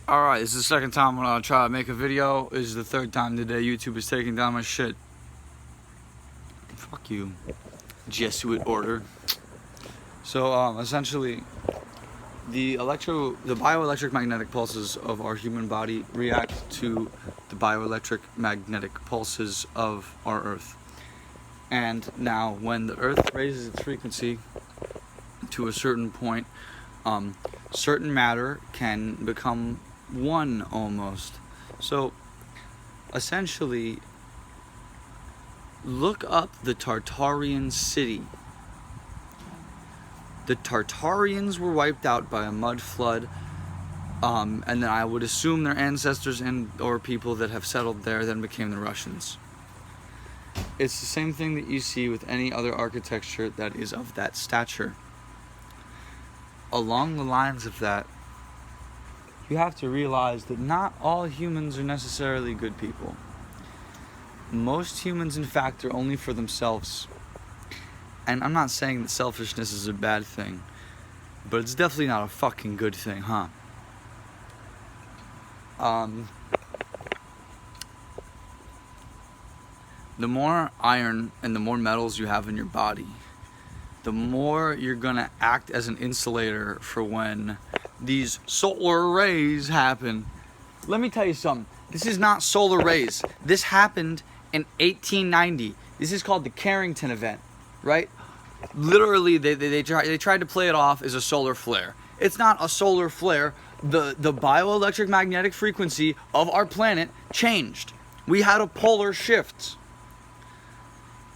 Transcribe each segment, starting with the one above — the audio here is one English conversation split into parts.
Alright, this is the second time when I'll try to make a video. This is the third time today YouTube is taking down my shit. Fuck you, Jesuit order. So, essentially, the bioelectric magnetic pulses of our human body react to the bioelectric magnetic pulses of our Earth. And now, when the Earth raises its frequency to a certain point, certain matter can become one almost. So essentially, look up the Tartarian city. The Tartarians were wiped out by a mud flood, and then I would assume their ancestors or people that have settled there then became the Russians. It's the same thing that you see with any other architecture that is of that stature. Along the lines of that, you have to realize that not all humans are necessarily good people. Most humans, in fact, are only for themselves. And I'm not saying that selfishness is a bad thing, but it's definitely not a fucking good thing, huh? The more iron and the more metals you have in your body, the more you're gonna act as an insulator for when these solar rays happen. Let me tell you something. This is not solar rays. This happened in 1890. This is called the Carrington event, right? Literally, they tried to play it off as a solar flare. It's not a solar flare. The bioelectric magnetic frequency of our planet changed. We had a polar shift.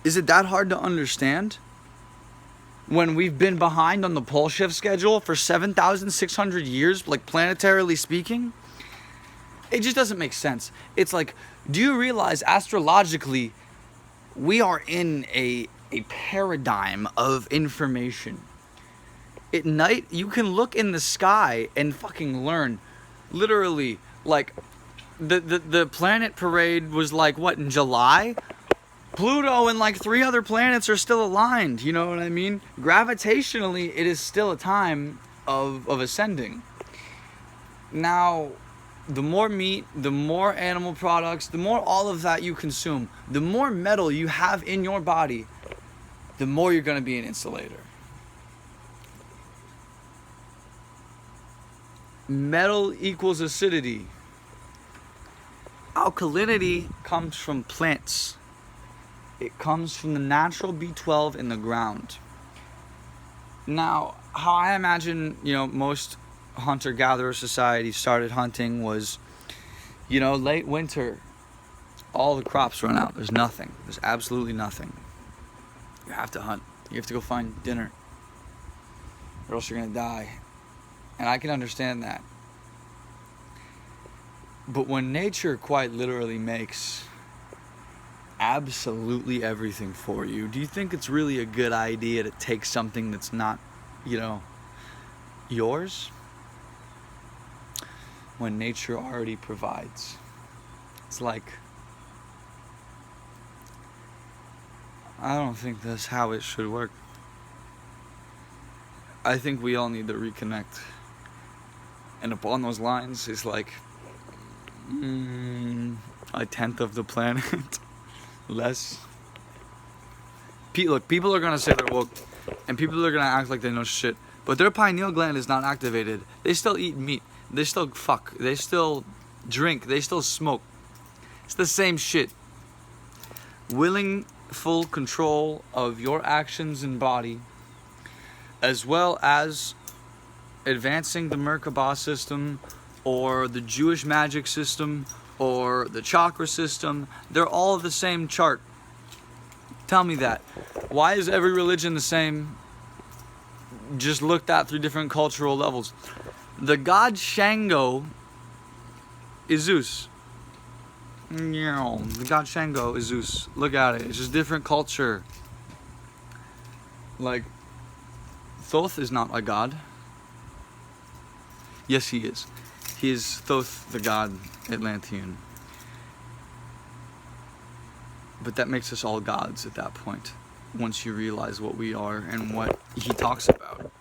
Is it that hard to understand? When we've been behind on the pole shift schedule for 7,600 years, like planetarily speaking, it just doesn't make sense. It's like, do you realize astrologically we are in a paradigm of information? At night, you can look in the sky and fucking learn. Literally, like, the planet parade was like, what, in July? Pluto and like 3 other planets are still aligned, you know what I mean? Gravitationally, it is still a time of ascending. Now, the more meat, the more animal products, the more all of that you consume, the more metal you have in your body, the more you're going to be an insulator. Metal equals acidity. Alkalinity comes from plants. It comes from the natural B12 in the ground. Now, how I imagine, most hunter-gatherer societies started hunting was, late winter. All the crops run out. There's nothing. There's absolutely nothing. You have to hunt. You have to go find dinner, or else you're gonna die. And I can understand that. But when nature quite literally makes absolutely everything for you, do you think it's really a good idea to take something that's not, yours? When nature already provides. It's like, I don't think that's how it should work. I think we all need to reconnect. And upon those lines, it's like, a tenth of the planet. Less. Look, people are gonna say they're woke, and people are gonna act like they know shit, but their pineal gland is not activated. They still eat meat. They still fuck. They still drink. They still smoke. It's the same shit. Willing full control of your actions and body, as well as advancing the Merkaba system, or the Jewish magic system, or the chakra system, they're all the same chart. Tell me that. Why is every religion the same? Just looked at through different cultural levels. The god Shango is Zeus. The god Shango is Zeus. Look at it. It's just different culture. Like, Thoth is not a god. Yes, he is. He is Thoth, the god Atlantean. But that makes us all gods at that point, once you realize what we are and what he talks about.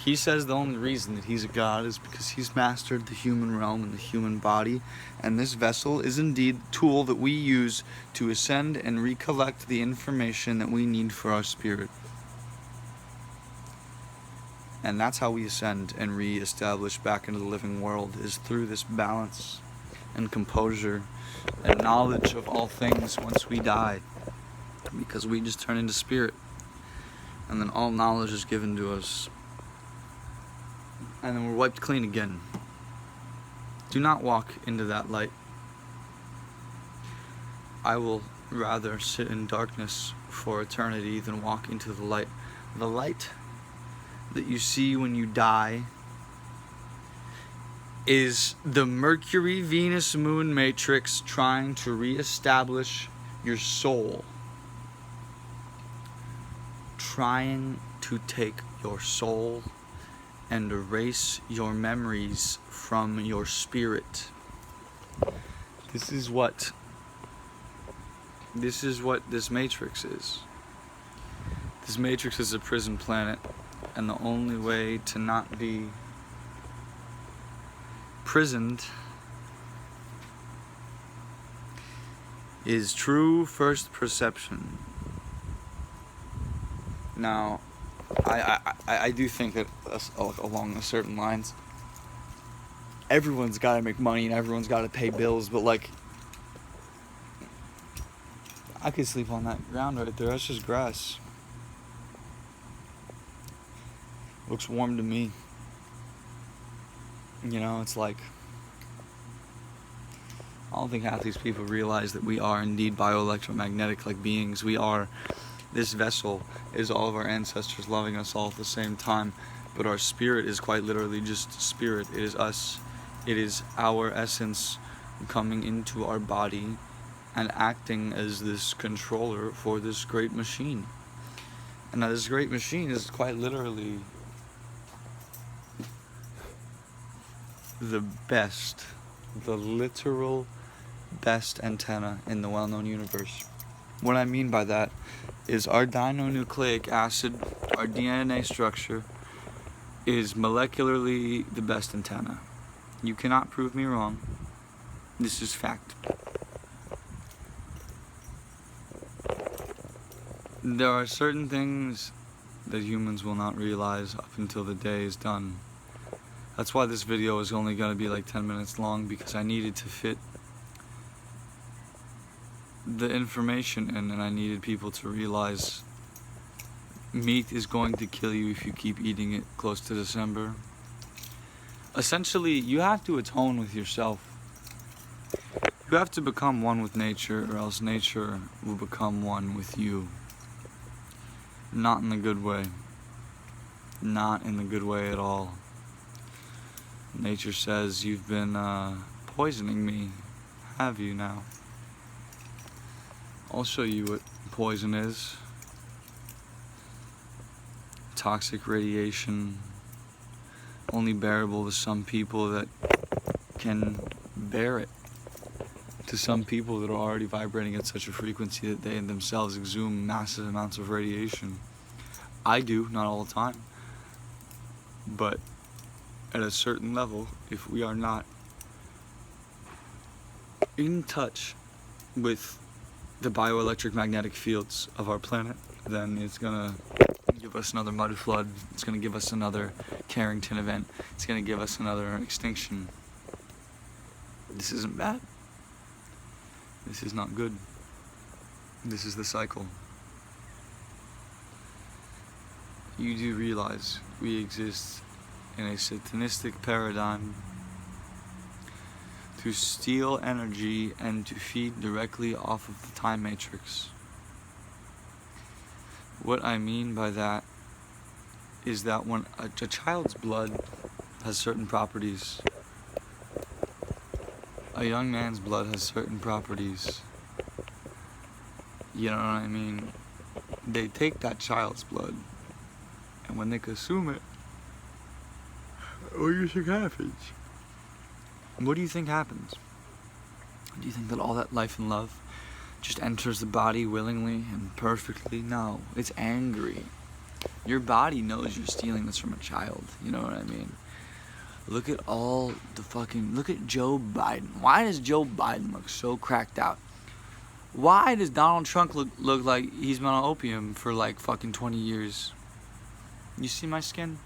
He says the only reason that he's a god is because he's mastered the human realm and the human body, and this vessel is indeed the tool that we use to ascend and recollect the information that we need for our spirit. And that's how we ascend and re-establish back into the living world, is through this balance and composure and knowledge of all things once we die, because we just turn into spirit, and then all knowledge is given to us, and then we're wiped clean again. Do not walk into that light. I will rather sit in darkness for eternity than walk into the light. The light that you see when you die is the Mercury, Venus, Moon matrix trying to reestablish your soul. Trying to take your soul and erase your memories from your spirit. This is what this matrix is. This matrix is a prison planet, and the only way to not be prisoned is true first perception. Now, I do think that along certain lines, everyone's got to make money and everyone's got to pay bills, but like, I could sleep on that ground right there. That's just grass. Looks warm to me. You know, it's like, I don't think half these people realize that we are indeed bioelectromagnetic like beings. We are. This vessel is all of our ancestors loving us all at the same time, but our spirit is quite literally just spirit. It is us. It is our essence coming into our body and acting as this controller for this great machine. And now this great machine is quite literally the best, the literal best antenna in the well-known universe. What I mean by that is our dinucleic acid, our DNA structure, is molecularly the best antenna. You cannot prove me wrong. This is fact. There are certain things that humans will not realize up until the day is done. That's why this video is only going to be like 10 minutes long, because I needed to fit the information in, and I needed people to realize meat is going to kill you if you keep eating it close to December. Essentially, you have to atone with yourself. You have to become one with nature, or else nature will become one with you. Not in the good way. Not in the good way at all. Nature says, you've been poisoning me, have you now? I'll show you what poison is. Toxic radiation, only bearable to some people that can bear it. To some people that are already vibrating at such a frequency that they in themselves exhume massive amounts of radiation. I do, not all the time. But at a certain level, if we are not in touch with the bioelectric magnetic fields of our planet, then it's gonna give us another mud flood. It's gonna give us another Carrington event. It's gonna give us another extinction. This isn't bad. This is not good. This is the cycle. You do realize we exist in a satanistic paradigm to steal energy and to feed directly off of the time matrix. What I mean by that is that when a child's blood has certain properties, a young man's blood has certain properties. You know what I mean? They take that child's blood, and when they consume it, what do you think happens? What do you think happens? Do you think that all that life and love just enters the body willingly and perfectly? No, it's angry. Your body knows you're stealing this from a child. You know what I mean? Look at all the fucking... Look at Joe Biden. Why does Joe Biden look so cracked out? Why does Donald Trump look like he's been on opium for like fucking 20 years? You see my skin?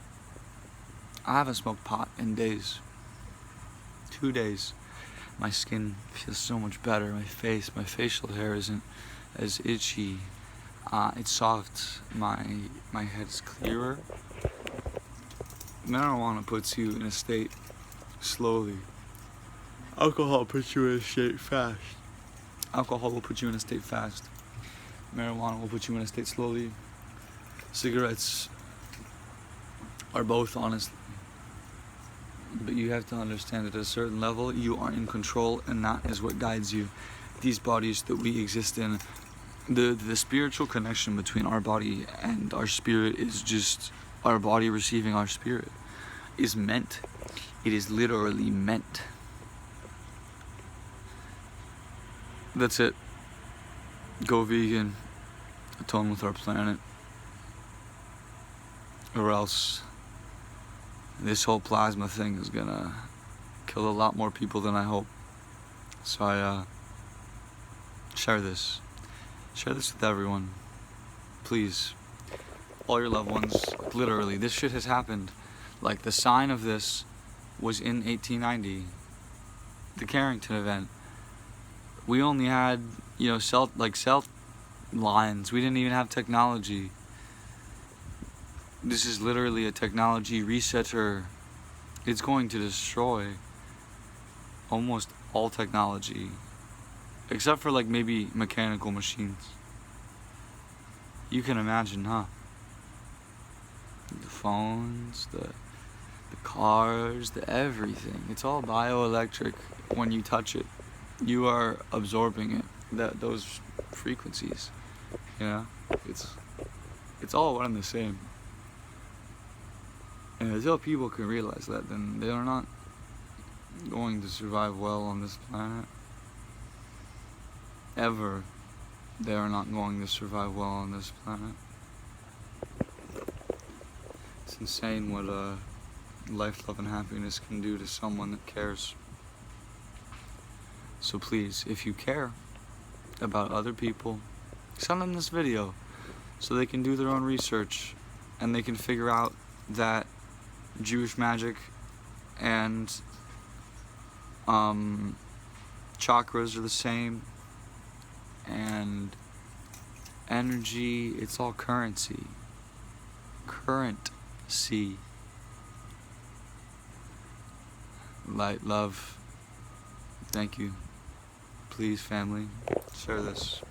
I haven't smoked pot in days. 2 days. My skin feels so much better. My face, my facial hair isn't as itchy. It's soft. My head's clearer. Marijuana puts you in a state slowly. Alcohol puts you in a state fast. Alcohol will put you in a state fast. Marijuana will put you in a state slowly. Cigarettes are both, honestly. But you have to understand that at a certain level, you are in control, and that is what guides you. These bodies that we exist in, the spiritual connection between our body and our spirit is just our body receiving our spirit. Is meant. It is literally meant. That's it. Go vegan. Atone with our planet. Or else this whole plasma thing is gonna kill a lot more people than I hope. So I share this. Share this with everyone. Please. All your loved ones. Literally, this shit has happened. Like, the sign of this was in 1890. The Carrington event. We only had, cell lines. We didn't even have technology. This is literally a technology resetter. It's going to destroy almost all technology. Except for, maybe mechanical machines. You can imagine, huh? The phones, the cars, the everything. It's all bioelectric. When you touch it, you are absorbing it. Those frequencies. It's all one and the same. And until people can realize that, then they are not going to survive well on this planet. Ever. They are not going to survive well on this planet. It's insane what life, love, and happiness can do to someone that cares. So please, if you care about other people, send them this video so they can do their own research and they can figure out that Jewish magic and chakras are the same, and energy, it's all currency. Currency. Light, love. Thank you. Please, family, share this.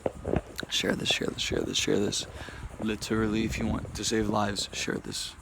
Share this, share this, share this, share this. Literally, if you want to save lives, share this.